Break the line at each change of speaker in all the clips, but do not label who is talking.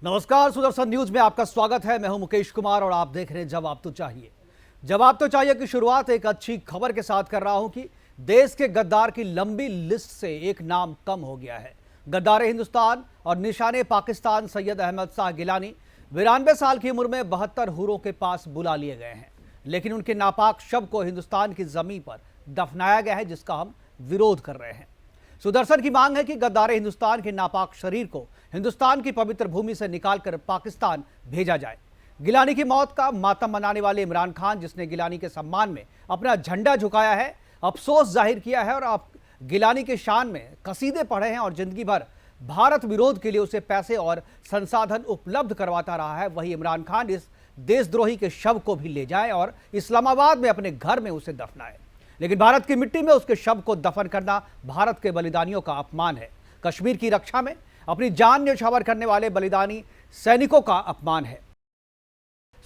नमस्कार, सुदर्शन न्यूज में आपका स्वागत है। मैं हूं मुकेश कुमार और आप देख रहे हैं जवाब तो चाहिए। जवाब तो चाहिए की शुरुआत एक अच्छी खबर के साथ कर रहा हूं कि देश के गद्दार की लंबी लिस्ट से एक नाम कम हो गया है। गद्दार हिंदुस्तान और निशाने पाकिस्तान सैयद अहमद शाह गिलानी 92 साल की उम्र में 72 हूरों के पास बुला लिए गए हैं, लेकिन उनके नापाक शव को हिंदुस्तान की जमीन पर दफनाया गया है, जिसका हम विरोध कर रहे हैं। सुदर्शन की मांग है कि गद्दार हिंदुस्तान के नापाक शरीर को हिंदुस्तान की पवित्र भूमि से निकालकर पाकिस्तान भेजा जाए। गिलानी की मौत का मातम मनाने वाले इमरान खान, जिसने गिलानी के सम्मान में अपना झंडा झुकाया है, अफसोस जाहिर किया है और आप गिलानी के शान में कसीदे पढ़े हैं और जिंदगी भर भारत विरोध के लिए उसे पैसे और संसाधन उपलब्ध करवाता रहा है, वही इमरान खान इस देशद्रोही के शव को भी ले जाए और इस्लामाबाद में अपने घर में उसे दफनाए। लेकिन भारत की मिट्टी में उसके शव को दफन करना भारत के बलिदानियों का अपमान है। कश्मीर की रक्षा में अपनी जान न्यौछावर करने वाले बलिदानी सैनिकों का अपमान है।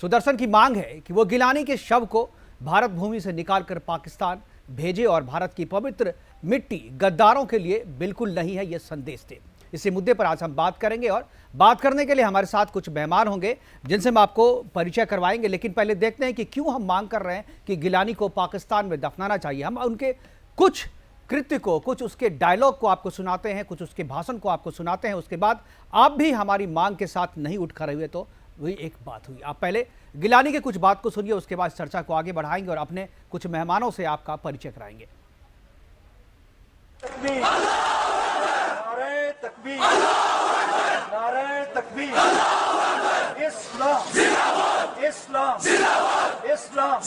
सुदर्शन की मांग है कि वो गिलानी के शव को भारत भूमि से निकालकर पाकिस्तान भेजे और भारत की पवित्र मिट्टी गद्दारों के लिए बिल्कुल नहीं है, यह संदेश दे। इसी मुद्दे पर आज हम बात करेंगे और बात करने के लिए हमारे साथ कुछ मेहमान होंगे जिनसे हम आपको परिचय करवाएंगे। लेकिन पहले देखते हैं कि क्यों हम मांग कर रहे हैं कि गिलानी को पाकिस्तान में दफनाना चाहिए। हम उनके कुछ कृत्य को, कुछ उसके डायलॉग को आपको सुनाते हैं, कुछ उसके भाषण को आपको सुनाते हैं। उसके बाद आप भी हमारी मांग के साथ नहीं उठ खड़े हुए तो वही एक बात हुई। आप पहले गिलानी के कुछ बात को सुनिए, उसके बाद चर्चा को आगे बढ़ाएंगे और अपने कुछ मेहमानों से आपका परिचय कराएंगे।
नारे तकबीर, नारे तकबीर, इस्लाम इस्लाम इस्लाम।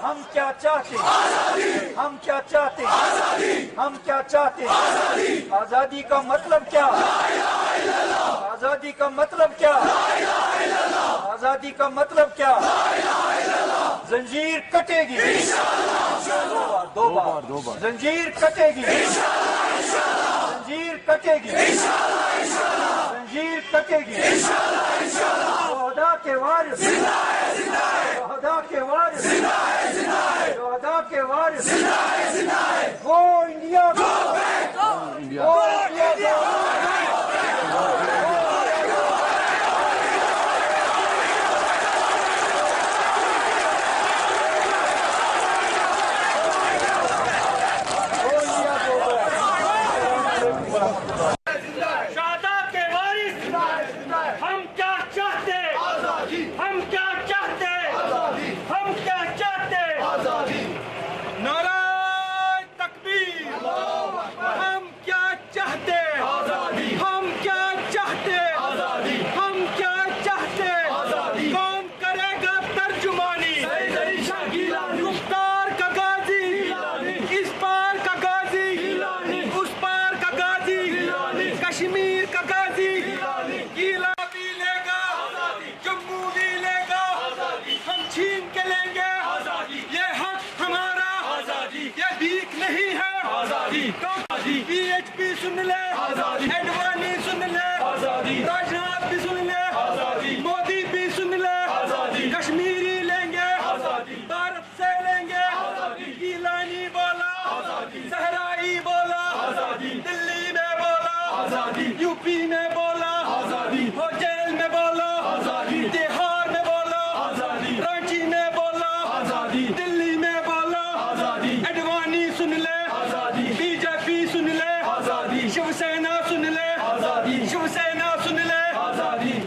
हम क्या चाहते हैं, हम क्या चाहते हैं, हम क्या चाहते हैं? आजादी का मतलब क्या? आजादी का मतलब क्या? आजादी का मतलब क्या? जंजीर कटेगी, दो बार जंजीर कटेगी, जंजीर कटेगी, जंजीर कटेगी। शोहदा के वारिस, शोहदा के वारिस, शोहदा के वारिस। वो इंडिया, वो इंडिया। बीएचपी सुन ले, एडवाणी सुन ले, राजनाथ भी सुन ले, मोदी भी सुन ले। कश्मीरी लेंगे, भारत से लेंगे। गिलानी बोला, सहराई बोला, दिल्ली में बोला, यूपी में बोला, हो जेल में बोला, बिहार में बोला, रांची में बोला, दिल्ली में बोला। एडवाणी सुन ले, बीजेपी सुन ले, शिवसेना सुन ले, शिवसेना सुन ले,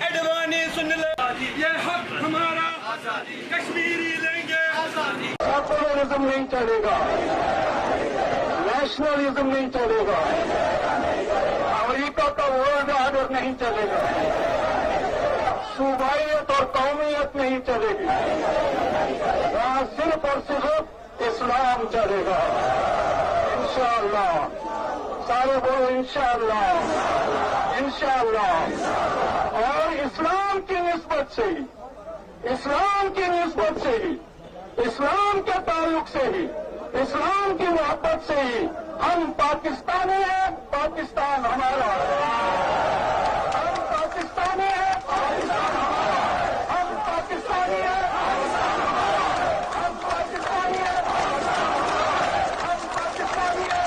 एडवाणी सुन ले। ये हक हमारा, कश्मीरी लेंगे।
सेकुलरिज्म नहीं चलेगा, नेशनलिज्म नहीं चलेगा, अमेरिका का वर्ल्ड ऑर्डर नहीं चलेगा, सूबाइयत और कौमियत नहीं चलेगी। यहाँ सिर्फ और सिर्फ इस्लाम चलेगा। इंशाअल्लाह, सारे बोलो इंशाअल्लाह, इंशाअल्लाह। और इस्लाम की निस्बत से ही, इस्लाम की निस्बत से ही, इस्लाम के ताल्लुक से ही, इस्लाम की मोहब्बत से ही हम पाकिस्तानी हैं, पाकिस्तान हमारा है। हम पाकिस्तानी हैं, पाकिस्तान हमारा है। हम पाकिस्तानी हैं, हम पाकिस्तानी हैं, हम पाकिस्तानी हैं।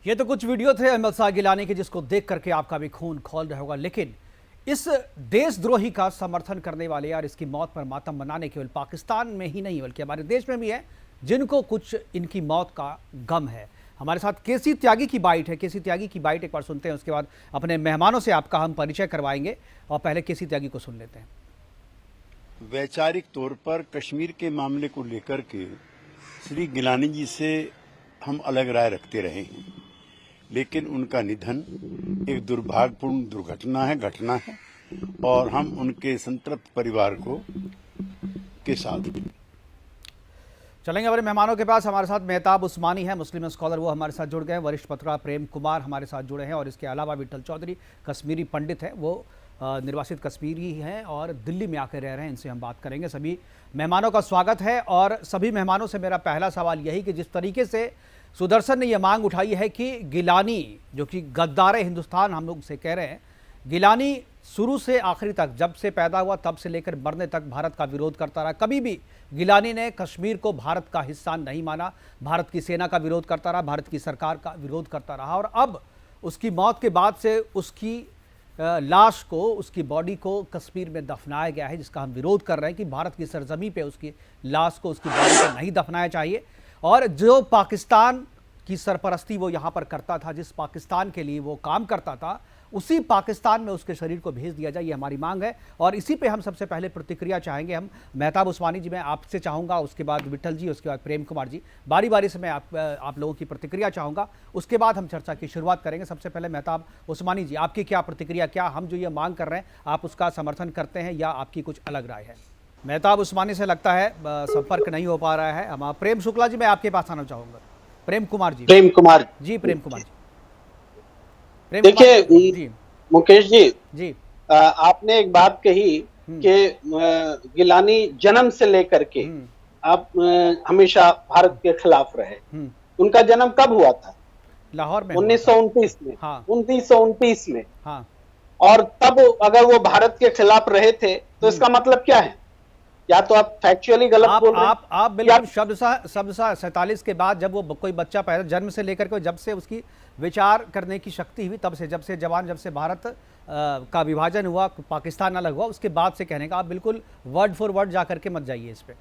ये तो कुछ वीडियो थे अहमद शाह गिलानी के, जिसको देख करके आपका भी खून खौल रहा होगा। लेकिन इस देशद्रोही का समर्थन करने वाले और इसकी मौत पर मातम मनाने केवल पाकिस्तान में ही नहीं बल्कि हमारे देश में भी है जिनको कुछ इनकी मौत का गम है। हमारे साथ केसी त्यागी की बाइट है। केसी त्यागी की बाइट एक बार सुनते हैं, उसके बाद अपने मेहमानों से आपका हम परिचय करवाएंगे। और पहले केसी त्यागी को सुन लेते हैं।
वैचारिक तौर पर कश्मीर के मामले को लेकर के श्री गिलानी जी से हम अलग राय रखते रहे हैं, लेकिन उनका निधन एक दुर्भाग्यपूर्ण दुर्घटना है, घटना है, और हम उनके संतृप्त परिवार को के साथ
चलेंगे हमारे मेहमानों के पास। हमारे साथ मेहताब उस्मानी है, मुस्लिम स्कॉलर, वो हमारे साथ जुड़ गए हैं। वरिष्ठ पत्रकार प्रेम कुमार हमारे साथ जुड़े हैं और इसके अलावा विठल चौधरी कश्मीरी पंडित हैं, वो निर्वासित कश्मीरी हैं और दिल्ली में आकर रह रहे हैं। इनसे हम बात करेंगे। सभी मेहमानों का स्वागत है। और सभी मेहमानों से मेरा पहला सवाल यही कि जिस तरीके से सुदर्शन ने यह मांग उठाई है कि गिलानी जो कि गद्दार हिंदुस्तान हम लोग से कह रहे हैं, गिलानी शुरू से आखिरी तक, जब से पैदा हुआ तब से लेकर मरने तक भारत का विरोध करता रहा। कभी भी गिलानी ने कश्मीर को भारत का हिस्सा नहीं माना, भारत की सेना का विरोध करता रहा, भारत की सरकार का विरोध करता रहा। और अब उसकी मौत के बाद से उसकी लाश को, उसकी बॉडी को कश्मीर में दफनाया गया है, जिसका हम विरोध कर रहे हैं कि भारत की सरजमी पे उसकी लाश को, उसकी बॉडी को नहीं दफनाया चाहिए। और जो पाकिस्तान की सरपरस्ती वो यहाँ पर करता था, जिस पाकिस्तान के लिए वो काम करता था, उसी पाकिस्तान में उसके शरीर को भेज दिया जाए, ये हमारी मांग है। और इसी पे हम सबसे पहले प्रतिक्रिया चाहेंगे। हम मेहताब उस्मानी जी, मैं आपसे चाहूँगा, उसके बाद विठल जी, उसके बाद प्रेम कुमार जी, बारी बारी से मैं आप लोगों की प्रतिक्रिया चाहूँगा, उसके बाद हम चर्चा की शुरुआत करेंगे। सबसे पहले मेहताब उस्मानी जी, आपकी क्या प्रतिक्रिया, क्या हम जो ये मांग कर रहे हैं आप उसका समर्थन करते हैं या आपकी कुछ अलग राय है? मेहताब उस्मानी से लगता है संपर्क नहीं हो पा रहा है। हम प्रेम शुक्ला जी, मैं आपके पास आना चाहूँगा। प्रेम कुमार जी।
प्रेम कुमार
जी, प्रेम कुमार जी।
देखिए मुकेश
जी,
आपने एक बात कही कि गिलानी जन्म से लेकर के आप हमेशा भारत के खिलाफ रहे। उनका जन्म कब हुआ था?
लाहौर में,
1929 में।
हाँ।
1929 में।
हाँ।
और तब अगर वो भारत के खिलाफ रहे थे तो इसका मतलब क्या है? या तो आप फैक्चुअली गलत बोल रहे हैं,
आप बिल्कुल शब्दशः 47 के बाद जब वो कोई बच्चा पैदा, जन्म से लेकर के जब से उसकी विचार करने की शक्ति हुई, तब से, जब से भारत का विभाजन हुआ, पाकिस्तान अलग हुआ, उसके बाद से कहने का आप बिल्कुल वर्ड फॉर वर्ड जा करके मत जाइए इस पे।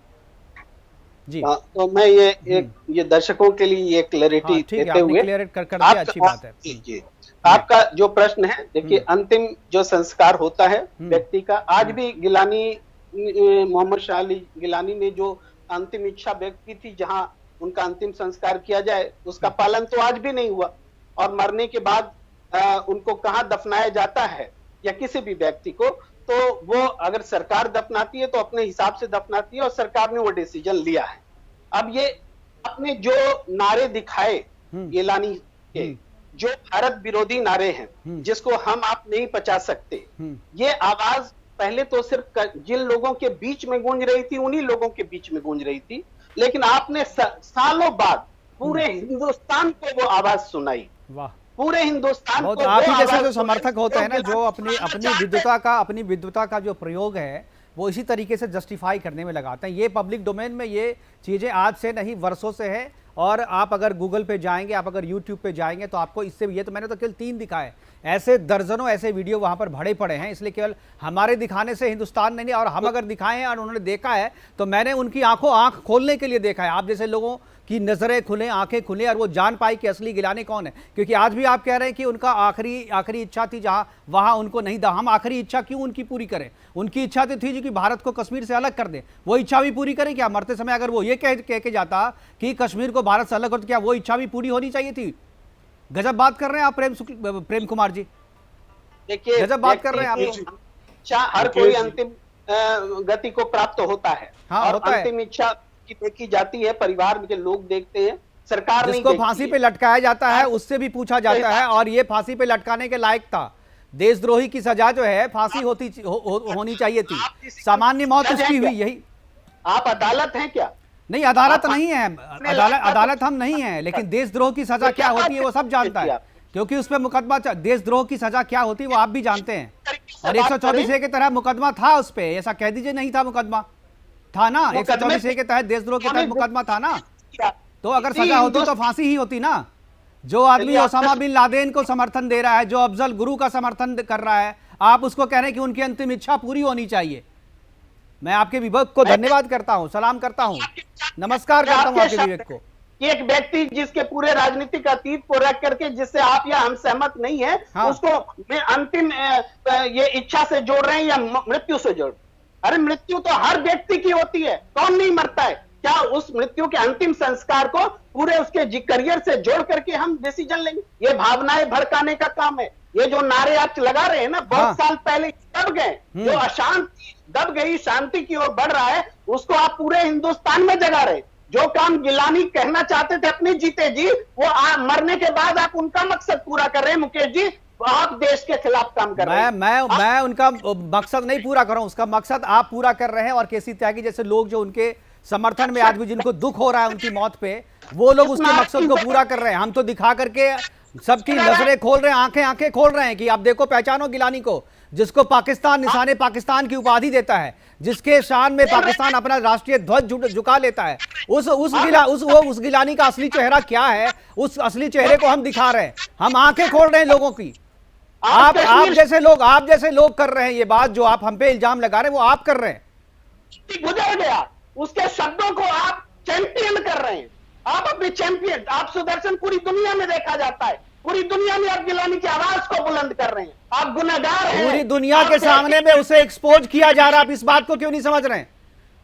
जी,
तो मैं ये दर्शकों के लिए ये क्लैरिटी देते हुए
क्लियर कर दिया, अच्छी बात है।
जी, आपका जो प्रश्न है, देखिए अंतिम जो संस्कार होता है व्यक्ति का, आज भी गिलानी, मोहम्मद शाह अली गिलानी ने जो अंतिम इच्छा व्यक्त की थी जहां उनका अंतिम संस्कार किया जाए, उसका पालन तो आज भी नहीं हुआ। और मरने के बाद उनको कहां दफनाया जाता है या किसी भी व्यक्ति को, तो वो अगर सरकार दफनाती है तो अपने हिसाब से दफनाती है और सरकार ने वो डिसीजन लिया है। अब ये अपने जो नारे दिखाए गिलानी के, जो भारत विरोधी नारे हैं, जिसको हम आप नहीं पचा सकते, ये आवाज पहले तो सिर्फ जिन लोगों के बीच में गूंज रही थी, उन्हीं लोगों के बीच में गूंज रही थी, लेकिन आपने सालों बाद पूरे हिंदुस्तान को वो आवाज सुनाई। वाह, पूरे हिंदुस्तान को।
आप ही जैसे जो समर्थक होते हैं ना, जो अपनी विद्वता का जो प्रयोग है वो इसी तरीके से जस्टिफाई करने में लगाते हैं। ये पब्लिक डोमेन में ये चीजें आज से नहीं, वर्षों से है। और आप अगर गूगल पे जाएंगे, आप अगर यूट्यूब पे जाएंगे, तो आपको इससे, ये तो मैंने तो केवल 3 दिखाए, ऐसे दर्जनों ऐसे वीडियो वहां पर भरे पड़े हैं। इसलिए केवल हमारे दिखाने से हिंदुस्तान नहीं, और हम अगर दिखाए हैं और उन्होंने देखा है तो मैंने उनकी आंख खोलने के लिए देखा है। आप जैसे लोगों की नजरें खुले, आंखें खुले, और वो जान पाई कि असली गिलानी कौन है। क्योंकि आज भी आप कह रहे हैं कि उनका आखिरी इच्छा थी जहां, वहां उनको नहीं था। हम आखिरी इच्छा क्यों उनकी पूरी करें? उनकी इच्छा तो थी जो कि भारत को कश्मीर से अलग कर दे, वो इच्छा भी पूरी करें क्या? मरते समय अगर वो ये कह के जाता कि कश्मीर को भारत से अलग कर, तो क्या वो इच्छा भी पूरी होनी चाहिए थी? गजब बात कर रहे हैं आप प्रेम कुमार जी, देखिए गजब बात कर रहे हैं आप।
हर कोई अंतिम गति को प्राप्त होता है।
हाँ,
और
होता
अंतिम इच्छा की देखी जाती है, परिवार के लोग देखते हैं, सरकार नहीं
जिसको फांसी पे लटकाया जाता है उससे भी पूछा जाता है, और ये फांसी पे लटकाने के लायक था। देशद्रोही की सजा जो है फांसी होनी चाहिए थी, सामान्य मौत उसकी हुई। यही
आप अदालत हैं क्या?
नहीं, अदालत नहीं है, अदालत हम नहीं है, लेकिन देशद्रोह की सजा क्या होती है वो सब जानता है, क्योंकि उस पर मुकदमा, देशद्रोह की सजा क्या होती है वो आप भी जानते हैं। और 124A के तरह मुकदमा था उस पर, ऐसा कह दीजिए नहीं था, मुकदमा था ना, 124A के तहत, देशद्रोह के तहत मुकदमा था ना। तो अगर सजा होती तो फांसी ही होती ना। जो आदमी
चलिए, आपने-
ओसामा बिन लादेन को समर्थन दे रहा है, जो अफजल गुरु का समर्थन कर रहा है, आप उसको कह रहे हैं कि उनकी अंतिम इच्छा पूरी होनी चाहिए। मैं आपके विवेक को धन्यवाद करता हूं, सलाम करता हूं, नमस्कार करता हूं आपके विवेक को।
कि एक व्यक्ति जिसके पूरे राजनीतिक अतीत को रख करके जिससे आप या हम सहमत नहीं है,
हाँ।
उसको में अंतिम ये इच्छा से जोड़ रहे हैं या मृत्यु से जोड़। अरे मृत्यु तो हर व्यक्ति की होती है, कौन नहीं मरता है? क्या उस मृत्यु के अंतिम संस्कार को पूरे उसके करियर से जोड़ करके हम डिसीजन लेंगे? ये भावनाएं भड़काने का काम है। ये जो नारे आप लगा रहे हैं ना, बहुत
हाँ।
साल पहले दब गए। जो अशांति दब गई, शांति की ओर बढ़ रहा है, उसको आप पूरे हिंदुस्तान में जगा रहे। जो काम गिलानी कहना चाहते थे अपने जीते जी, वो मरने के बाद आप उनका मकसद पूरा कर रहे हैं मुकेश जी। आप देश के खिलाफ काम कर रहे हैं।
मैं उनका मकसद नहीं पूरा कर रहा हूं, उसका मकसद आप पूरा कर रहे हैं। और केसी त्यागी जैसे लोग जो उनके समर्थन में आज भी जिनको दुख हो रहा है उनकी मौत पे, वो लोग उसके मकसद को पूरा कर रहे हैं। हम तो दिखा करके सबकी नजरें खोल रहे हैं, आंखें खोल रहे हैं कि आप देखो, पहचानो गिलानी को, जिसको पाकिस्तान निशाने पाकिस्तान की उपाधि देता है, जिसके शान में पाकिस्तान अपना राष्ट्रीय ध्वज झुका लेता है। उस गिलानी का असली चेहरा क्या है, उस असली चेहरे को हम दिखा रहे हैं। हम आंखें खोल रहे हैं लोगों की। आप जैसे लोग कर रहे हैं ये बात, जो आप हम पे इल्जाम लगा रहे हैं, वो आप कर रहे हैं।
गुजर गया, उसके शब्दों को आप चैंपियन कर रहे हैं। आप अपने चैंपियन, आप सुदर्शन पूरी दुनिया में देखा जाता है, पूरी दुनिया में आप गिलानी की आवाज को बुलंद कर रहे हैं। आप गुनहगार हैं।
पूरी दुनिया के सामने में उसे एक्सपोज किया जा रहा है। आप इस बात को क्यों नहीं समझ रहे हैं?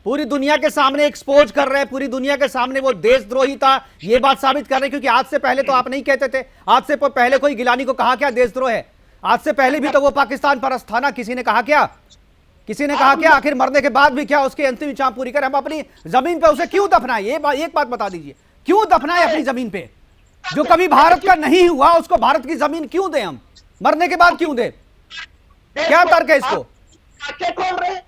पूरी दुनिया के सामने एक्सपोज कर रहे हैं, पूरी दुनिया के सामने वो देशद्रोही था ये बात साबित कर रहे हैं। क्योंकि आज से पहले तो आप नहीं कहते थे, आज से पहले कोई गिलानी को कहा क्या देशद्रोह है? आज से पहले भी तो वो पाकिस्तान परस्त था ना। किसी ने कहा क्या? किसी ने कहा क्या? आखिर मरने के बाद भी क्या उसकी अंतिम इच्छा पूरी करें? हम अपनी जमीन पे उसे क्यों दफनाएं? ये एक बात बता दीजिए, क्यों दफनाएं अपनी जमीन पे? जो कभी भारत का नहीं हुआ उसको भारत की जमीन क्यों दें? हम मरने के बाद क्यों दें? क्या तर्क है इसको?
आंखें खोल रहे हैं।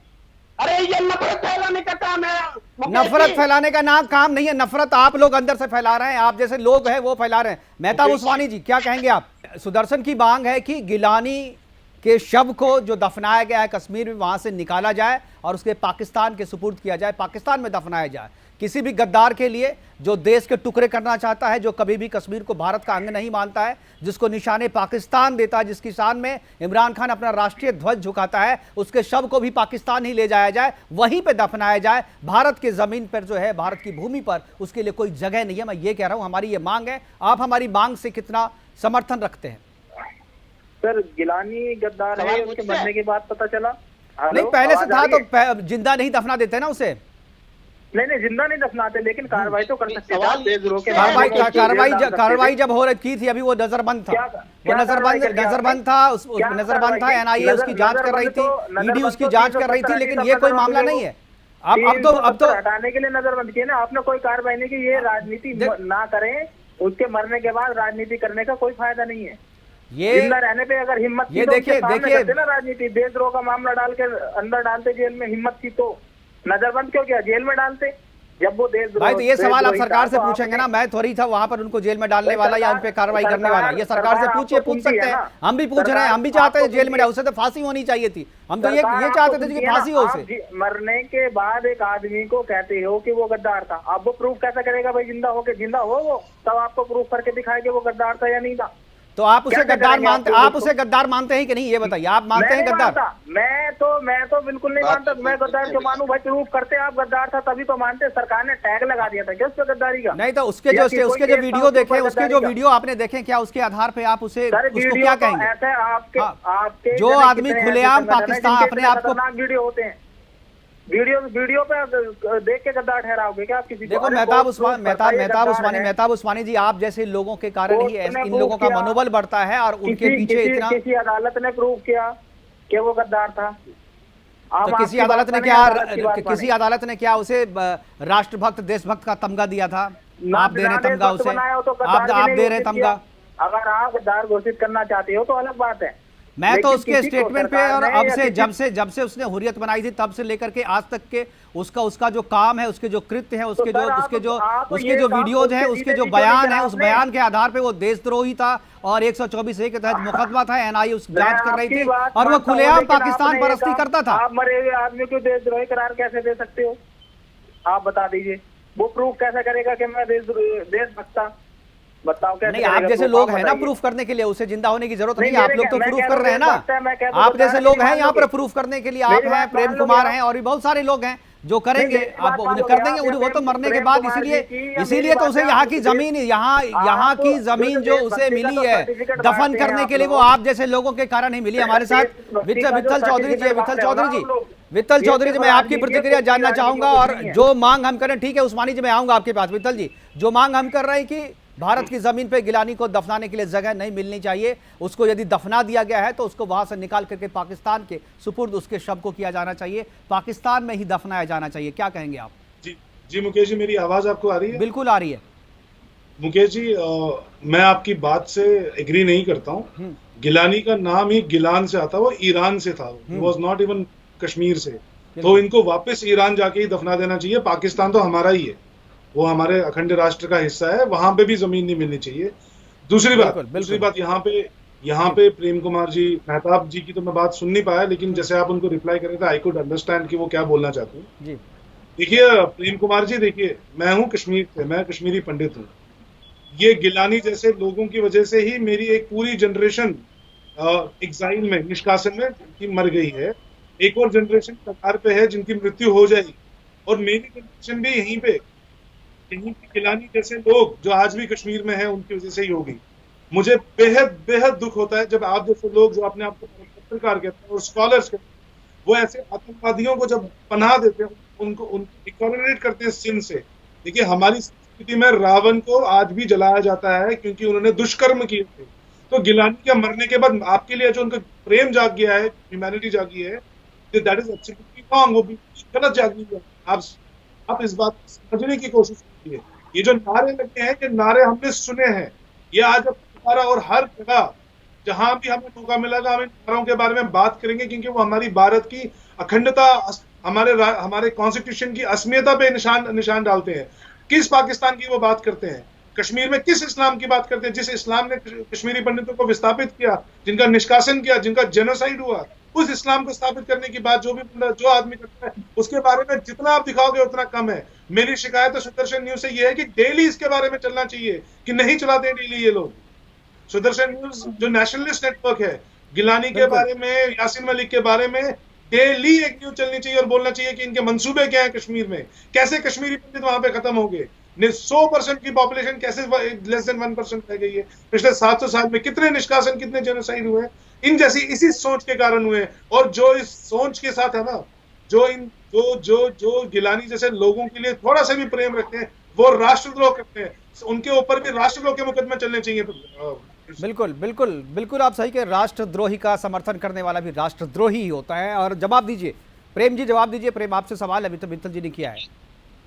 अरे ये नफरत फैलाने का काम है।
नफरत फैलाने का नाम काम नहीं है। नफरत आप लोग अंदर से फैला रहे हैं, आप जैसे लोग हैं वो फैला रहे हैं। मेहताब उस्मानी जी, क्या कहेंगे आप? सुदर्शन की मांग है कि गिलानी के शव को जो दफनाया गया है कश्मीर में, वहां से निकाला जाए और उसके पाकिस्तान के सुपुर्द किया जाए, पाकिस्तान में दफनाया जाए। किसी भी गद्दार के लिए जो देश के टुकड़े करना चाहता है, जो कभी भी कश्मीर को भारत का अंग नहीं मानता है, जिसको निशाने पाकिस्तान देता है, जिसकी शान में इमरान खान अपना राष्ट्रीय ध्वज झुकाता है, उसके शव को भी पाकिस्तान ही ले जाया जाए, वहीं पे दफनाया जाए। भारत की जमीन पर जो है, भारत की भूमि पर उसके लिए कोई जगह नहीं है। मैं ये कह रहा हूं, हमारी ये मांग है। आप हमारी मांग से कितना समर्थन रखते हैं?
सर, गिलानी गद्दार है, उसके मरने के बाद पता चला।
नहीं, पहले से था तो जिंदा नहीं दफना देते ना उसे?
नहीं, जिंदा नहीं दफनाते, लेकिन कार्रवाई तो कर सकते हैं।
कार्रवाई जब हो रही की थी, अभी वो नजरबंद था। वो नजरबंद था। एनआईए उसकी जांच कर रही थी, ईडी उसकी जांच कर रही थी, लेकिन ये कोई मामला नहीं है। अब तो
हटाने के लिए नजरबंद किया ना आपने, कोई कार्रवाई नहीं की। ये राजनीति ना करें, उसके मरने के बाद राजनीति करने का कोई फायदा नहीं है।
ये
जिंदा रहने पे अगर हिम्मत
ये देखिए
ना राजनीति, देशद्रोह का मामला डाल के अंदर डालते जेल में, हिम्मत थी तो नजरबंद क्यों किया? जेल में डालते जब वो देशद्रोह।
भाई, तो ये सवाल आप सरकार से पूछेंगे ना। मैं थोड़ी था वहां पर उनको जेल में डालने वाला या उन पे कार्रवाई करने वाला। ये सरकार से पूछिए, पूछ सकते हैं। हम भी पूछ रहे हैं, हम भी चाहते हैं जेल में डाल। उसे तो फांसी होनी चाहिए थी। हम तो ये चाहते थे कि फांसी हो उसे।
मरने के बाद एक आदमी को कहते हो कि वो गद्दार था, आप वो प्रूफ कैसे करेगा भाई? जिंदा हो वो तब आपको प्रूफ करके दिखाए कि वो गद्दार था या नहीं था।
तो आप उसे गद्दार मानते, आप उसे गद्दार मानते हैं कि नहीं, ये बताइए। आप मानते हैं गद्दार?
मैं तो बिल्कुल नहीं मानता। मैं गद्दार क्यों मानूं भाई? प्रूफ करते आप गद्दार था तभी तो मानते। सरकार ने टैग लगा दिया था क्या उस पर गद्दारी का?
नहीं, तो उसके जो वीडियो देखे, उसके जो वीडियो आपने देखे, क्या उसके आधार पे आप उसे उसको क्या कहेंगे?
ऐसे आपके
जो आदमी खुलेआम पाकिस्तान अपने आप को
वीडियो होते हैं, वीडियो पे देख के गद्दार ठहराओगे क्या आप किसी को?
देखो मेहताब उस्मानी जी, आप जैसे लोगों के कारण ही इन लोगों का मनोबल बढ़ता है और उनके पीछे इतना।
किसी अदालत ने प्रूव किया कि वो गद्दार था?
तो किसी अदालत ने क्या उसे राष्ट्रभक्त देशभक्त का तमगा दिया था? आप दे रहे तमगा उसे, आप दे रहे तमगा।
अगर आप गद्दार घोषित करना चाहते हो तो अलग बात है।
मैं तो उसके स्टेटमेंट पे, और अब से जब से उसने हुर्रियत बनाई थी तब से लेकर के आज तक के उसका जो काम है, उसके जो कृत्य है, उसके जो वीडियोज हैं, उसके जो बयान है, उस बयान के आधार पे वो देशद्रोही था और 124A के तहत मुकदमा था। एनआईए उस जांच कर रही थी और वो खुलेआम पाकिस्तान परस्ती करता था।
आप मरे हुए आदमी को देशद्रोही करार कैसे दे सकते हो? आप बता दीजिए। वो प्रूफ कैसे करेगा कि मैं देशभक्त था? बताओ कैसे
नहीं, आप
करेगा
जैसे
proof?
लोग
आप
हैं ना
बताइए।
प्रूफ करने के लिए, उसे जिंदा होने की जरूरत नहीं है।
नहीं,
आप लोग तो
मैं
प्रूफ
कह
कर
रहा
रहे हैं
हूँ,
ना।
बात है, मैं कह तो
आप
बता
जैसे
रहा
लोग
हूँ,
हैं
मान
यहाँ पर
लोगे।
प्रूफ करने के लिए, आप
मेरी
हैं,
बात
प्रेम
मान लोगे
कुमार
आप।
हैं और भी बहुत सारे लोग हैं जो करेंगे।
मेरी
आप
बात मान
उन्हें
लोगे
कर देंगे,
आप,
उन्हें वो तो
या
मरने के
प्रेम
बाद
कुमार
इसीलिए
जी की, या
इसीलिए
मेरी
तो उसे
बात
यहाँ
है,
की
आप
जमीन, यहाँ की जमीन जो उसे मिली है दफन करने के लिए, वो आप जैसे लोगों के कारण ही मिली। हमारे साथ वित्तल चौधरी जी है। वित्तल चौधरी जी, मैं आपकी प्रतिक्रिया जानना चाहूंगा। और जो मांग हम करें, ठीक है उस्मानी जी, मैं आऊंगा आपके पास। वित्तल जी, जो मांग हम कर रहे हैं कि भारत की जमीन पे गिलानी को दफनाने के लिए जगह नहीं मिलनी चाहिए, उसको यदि दफना दिया गया है तो उसको वहां से निकाल करके पाकिस्तान के सुपुर्द उसके शव को किया जाना चाहिए, पाकिस्तान में ही दफनाया जाना चाहिए। क्या कहेंगे आप?
जी मुकेश जी, मेरी आवाज आपको आ रही है?
बिल्कुल आ रही है
मुकेश जी, मैं आपकी बात से एग्री नहीं करता हूँ। गिलानी का नाम ही गिलान से आता, वो ईरान से था, वॉज नॉट इवन कश्मीर से। तो इनको वापस ईरान जाके ही दफना देना चाहिए। पाकिस्तान तो हमारा ही है, वो हमारे अखंड राष्ट्र का हिस्सा है, वहां पे भी जमीन नहीं मिलनी चाहिए। दूसरी बात यहाँ पे प्रेम कुमार जी, मेहताब जी की तो मैं बात सुन नहीं पाया, लेकिन जैसे आप उनको रिप्लाई कर रहे थे, आई कुड अंडरस्टैंड कि वो क्या बोलना चाहते हैं। देखिए प्रेम कुमार जी, देखिए मैं हूँ कश्मीर से, मैं कश्मीरी पंडित हूँ। ये गिलानी जैसे लोगों की वजह से ही मेरी एक पूरी जनरेशन एग्जाइल में, निष्कासन में की मर गई है। एक और जनरेशन कतार पे है जिनकी मृत्यु हो जाएगी, और मेरी जनरेशन भी यहीं पे गिलानी जैसे लोग जो आज भी कश्मीर में हैं उनकी वजह से ही होगी। मुझे बेहद बेहद दुख होता है जब आप जैसे लोग जो अपने आप को पत्रकार कहते हैं और स्कॉलर्स कहते हैं, वो ऐसे आतंकवादियों को जब पनाह देते हैं, उनको इकोनोरेट करते हैं सिन से। देखिए हमारी संस्कृति में रावण को आज भी जलाया जाता है क्योंकि उन्होंने दुष्कर्म किए थे। तो गिलानी के मरने के बाद आपके लिए जो उनका प्रेम जाग गया है, ह्यूमैनिटी जागी है, दैट इज एब्सोल्युटली रॉन्ग, वो गलत जागी है। आप इस बात को समझने की कोशिश कीजिए। ये जो नारे लगे हैं, ये नारे हमने सुने हैं, ये आज दोबारा और हर जगह जहां भी हमें मौका मिलेगा हम इन नारों के बारे में बात करेंगे, क्योंकि वो हमारी भारत की अखंडता, हमारे कॉन्स्टिट्यूशन की अस्मियता पे निशान डालते हैं। किस पाकिस्तान की वो बात करते हैं? कश्मीर में किस इस्लाम की बात करते हैं? जिस इस्लाम ने कश्मीरी पंडितों को विस्थापित किया, जिनका निष्कासन किया, जिनका जेनोसाइड हुआ, उस इस्लाम को स्थापित करने की बात जो आदमी करता है, उसके बारे में जितना आप दिखाओगे उतना कम है। मेरी शिकायत तो सुदर्शन न्यूज से ये है कि डेली इसके बारे में चलना चाहिए, कि नहीं चलाते हैं डेली ये लोग। सुदर्शन न्यूज जो नेशनलिस्ट नेटवर्क है, गिलानी के बारे में, यासीन मलिक के बारे में डेली एक न्यूज चलनी चाहिए और बोलना चाहिए कि इनके मंसूबे क्या है कश्मीर में, कैसे कश्मीरी पंडित वहां पे खत्म हो गए, 100% की पॉपुलेशन कैसे लेस देन 1% रह गई है। पिछले 700 साल में कितने निष्कासन, कितने जेनोसाइड हुए, इन जैसी इसी सोच के कारण हुए। और जो इस सोच के साथ है ना, जो गिलानी जैसे लोगों के लिए थोड़ा सा भी प्रेम रखते हैं, वो राष्ट्रद्रोह करते हैं। उनके ऊपर भी राष्ट्रद्रोह के मुकदमे चलने चाहिए।
बिल्कुल बिल्कुल बिल्कुल, आप सही कि राष्ट्रद्रोही का समर्थन करने वाला भी राष्ट्रद्रोही ही होता है। और जवाब दीजिए प्रेम जी, जवाब दीजिए। प्रेम, आपसे सवाल अभी तो वित्तल जी ने किया है,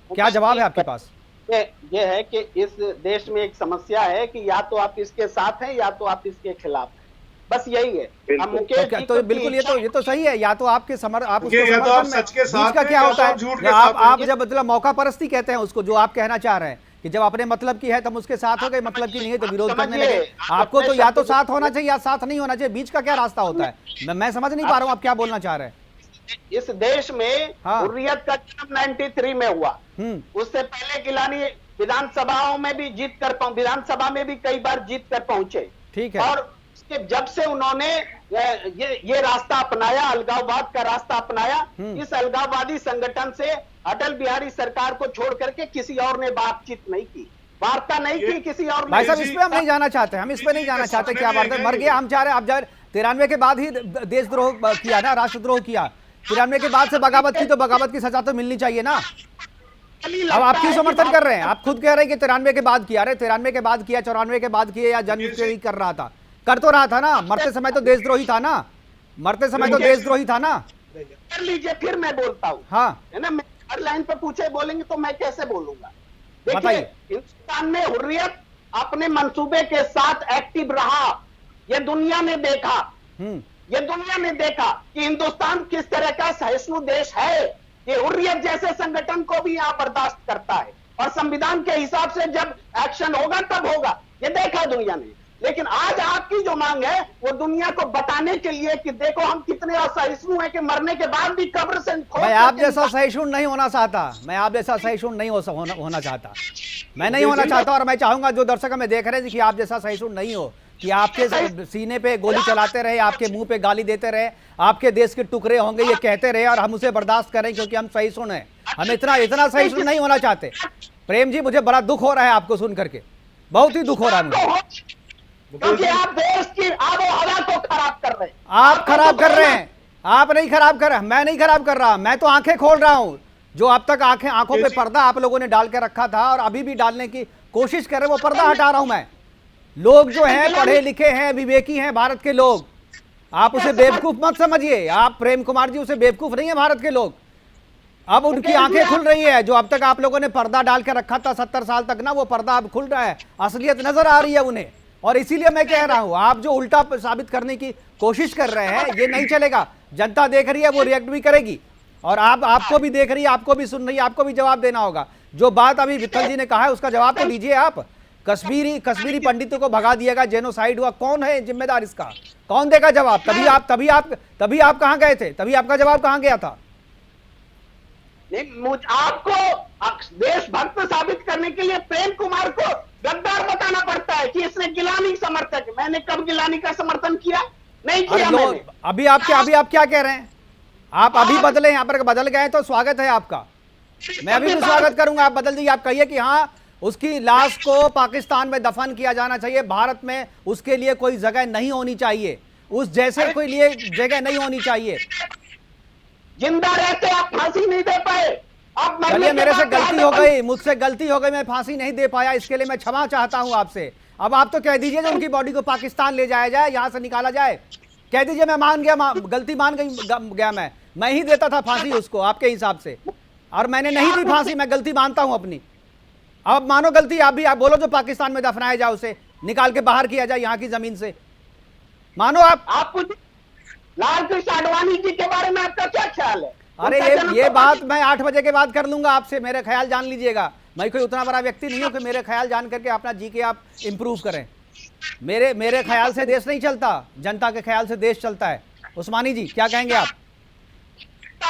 क्या जवाब है आपके पास?
ये है कि इस देश में एक समस्या है कि या तो आप इसके साथ हैं या तो आप इसके खिलाफ हैं, बस यही है। हम मुकेश जी
तो बिल्कुल ये तो सही है, या तो आपके आप उसके
या तो आप
समर्थन
सच के
में,
साथ
बीच का
हैं,
क्या
या
होता
तो
है?
आप झूठ के साथ
आप
हैं।
जब मतलब मौका परस्ती कहते हैं उसको, जो आप कहना चाह रहे हैं कि जब अपने मतलब की है तब उसके साथ हो गए, मतलब की नहीं है तो विरोध करने लगे। आपको तो या तो साथ होना चाहिए या साथ नहीं होना चाहिए, बीच का क्या रास्ता होता है? मैं समझ नहीं पा रहा हूँ आप क्या बोलना चाह रहे हैं।
इस देश में हुर्रियत का जन्म 93 में हुआ। उससे पहले गिलानी विधानसभाओं में भी विधानसभा में भी कई बार जीत कर पहुंचे।
ठीक है।
और जब से उन्होंने ये रास्ता अपनाया, अलगाववाद का रास्ता अपनाया, इस अलगाववादी संगठन से अटल बिहारी सरकार को छोड़ करके किसी और ने बातचीत नहीं की, वार्ता नहीं की किसी और।
भाई साहब, इस पे हम नहीं जाना चाहते, हम इस पे नहीं जाना चाहते। क्या वार्ता? मर गया, हम चाह रहे हैं आप 93 के बाद ही देशद्रोह किया ना, राष्ट्रद्रोह किया। 93 के बाद से बगावत की, तो बगावत की सजा तो मिलनी चाहिए ना। अब आप क्यों समर्थन कर रहे हैं? आप खुद कह रहे हैं कि 93 के बाद किया। अरे 93 के बाद किया, 94 के बाद किया, या जन्म से ही कर रहा था, कर तो रहा था ना। मरते समय तो देशद्रोही था ना, मरते समय तो देशद्रोही था ना।
कर लीजिए, फिर मैं बोलता हूँ।
हाँ
है ना, मैं हर लाइन पे पूछे बोलेंगे तो मैं कैसे बोलूंगा?
बताइए।
देखिए, हिंदुस्तान में हुर्रियत अपने मंसूबे के साथ एक्टिव रहा। ये दुनिया ने देखा, ये दुनिया ने देखा कि हिंदुस्तान किस तरह का सहिष्णु देश है। ये हुर्रियत जैसे संगठन को भी यहाँ बर्दाश्त करता है, और संविधान के हिसाब से जब एक्शन होगा तब होगा, ये देखा दुनिया ने। लेकिन आज आपकी जो मांग है वो दुनिया को बताने के लिए कि देखो हम कितने असहिष्णु हैं कि मरने के बाद भी कब्र से
मैं आप जैसा सहिष्णु नहीं होना चाहता, मैं आप जैसा सहिष्णु नहीं होना चाहता, मैं नहीं होना चाहता। और मैं चाहूंगा जो दर्शक हमें देख रहे हैं कि आप जैसा सहिष्णु नहीं हो, कि आपके सीने पे गोली चलाते रहे, आपके मुंह पे गाली देते रहे, आपके देश के टुकड़े होंगे ये कहते रहे और हम उसे बर्दाश्त करें क्योंकि हम सहिष्णु हैं। हम इतना सहिष्णु नहीं होना चाहते। प्रेम जी, मुझे बड़ा दुख हो रहा है आपको सुन करके, बहुत ही दुख हो रहा है मुझे,
क्योंकि आप देश की आबो हवा को खराब कर रहे हैं।
आप खराब कर रहे हैं, आप नहीं खराब कर रहे, मैं नहीं खराब कर रहा, मैं तो आंखें खोल रहा हूं। जो अब तक आंखों पे पर्दा आप लोगों ने डाल के रखा था और अभी भी डालने की कोशिश कर रहे, वो पर्दा हटा रहा हूं मैं। लोग जो हैं पढ़े लिखे हैं, विवेकी हैं भारत के लोग, आप उसे बेवकूफ मत समझिए। आप प्रेम कुमार जी उसे बेवकूफ नहीं है भारत के लोग। अब उनकी आंखें खुल रही है। जो अब तक आप लोगों ने पर्दा डाल के रखा था 70 साल तक ना, वो पर्दा अब खुल रहा है, असलियत नजर आ रही है उन्हें। और इसीलिए मैं कह रहा हूं, आप जो उल्टा साबित करने की कोशिश कर रहे हैं ये नहीं चलेगा। जनता देख रही है, वो रिएक्ट भी करेगी और आपको भी देख रही है, आपको भी सुन रही है, आपको भी जवाब देना होगा। जो बात अभी विठल जी ने कहा है उसका जवाब तो दीजिए आप। कश्मीरी पंडितों को भगा दिएगा, जेनोसाइड हुआ, कौन है जिम्मेदार इसका? कौन देगा जवाब? तभी आप कहां गए थे? तभी आपका जवाब कहां गया था?
नहीं, आपको देशभक्त साबित करने के लिए प्रेम कुमार को गद्दार बताना पड़ता है कि इसने गिलानी समर्थक। मैंने कब गिलानी का समर्थन किया? नहीं किया मैंने।
अभी आप क्या कह रहे हैं? आप अभी बदले, यहाँ पर बदल गए तो स्वागत है आपका, मैं अभी भी स्वागत करूंगा। आप बदल दीजिए, आप कहिए कि हाँ उसकी लाश को पाकिस्तान में दफन किया जाना चाहिए, भारत में उसके लिए कोई जगह नहीं होनी चाहिए, उस जैसे कोई लिए जगह नहीं होनी चाहिए।
जिंदा रहते आप फांसी नहीं दे पाए।
चलिए, मेरे से गलती हो गई, मुझसे गलती हो गई, मैं फांसी नहीं दे पाया, इसके लिए मैं क्षमा चाहता हूं आपसे। अब आप तो कह दीजिए कि उनकी बॉडी को पाकिस्तान ले जाया जाए, यहां से निकाला जाए, कह दीजिए मैं मान गया, गलती मान गया, मैं ही देता था फांसी उसको आपके हिसाब से, और मैंने नहीं दी फांसी, मैं गलती मानता हूं अपनी। अब मानो गलती आप भी, आप बोलो जो पाकिस्तान में दफनाया जाए उसे निकाल के बाहर किया जाए यहाँ की जमीन से, मानो आप
कुछ लाल कृष्ण आडवाणी जी के बारे में आपका क्या ख्याल है?
अरे ये बात मैं 8 बजे के बाद कर लूंगा आपसे, मेरे ख्याल जान लीजिएगा। मैं कोई उतना बड़ा व्यक्ति नहीं हूं कि मेरे ख्याल जान करके अपना जी के आप इंप्रूव करें। मेरे ख्याल से देश नहीं चलता, जनता के ख्याल से देश चलता है। उस्मानी जी क्या कहेंगे आप?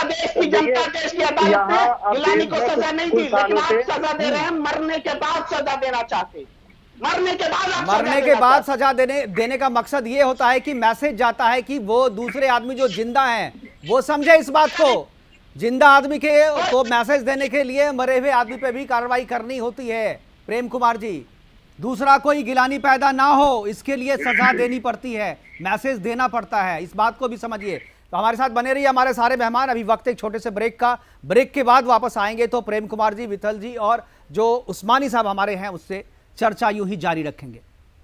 देश की जनता, देश की अदालत ने गिलानी को सजा नहीं दी, लेकिन आप सजा दे रहे हैं, मरने के बाद सजा देना चाहते। मरने के बाद
सजा देने का मकसद ये होता है कि मैसेज जाता है कि वो दूसरे आदमी जो जिंदा हैं वो समझे इस बात को। जिंदा आदमी के को मैसेज देने के लिए मरे हुए आदमी पे भी कार्रवाई करनी होती है प्रेम कुमार जी। दूसरा कोई गिलानी पैदा ना हो इसके लिए सजा देनी पड़ती है, मैसेज देना पड़ता है, इस बात को भी समझिए। तो हमारे साथ बने रहिए हमारे सारे मेहमान। अभी वक्त एक छोटे से ब्रेक का, ब्रेक के बाद वापस आएंगे तो प्रेम कुमार जी, विठल जी और जो उस्मानी साहब हमारे हैं उससे चर्चा यूं ही जारी रखेंगे।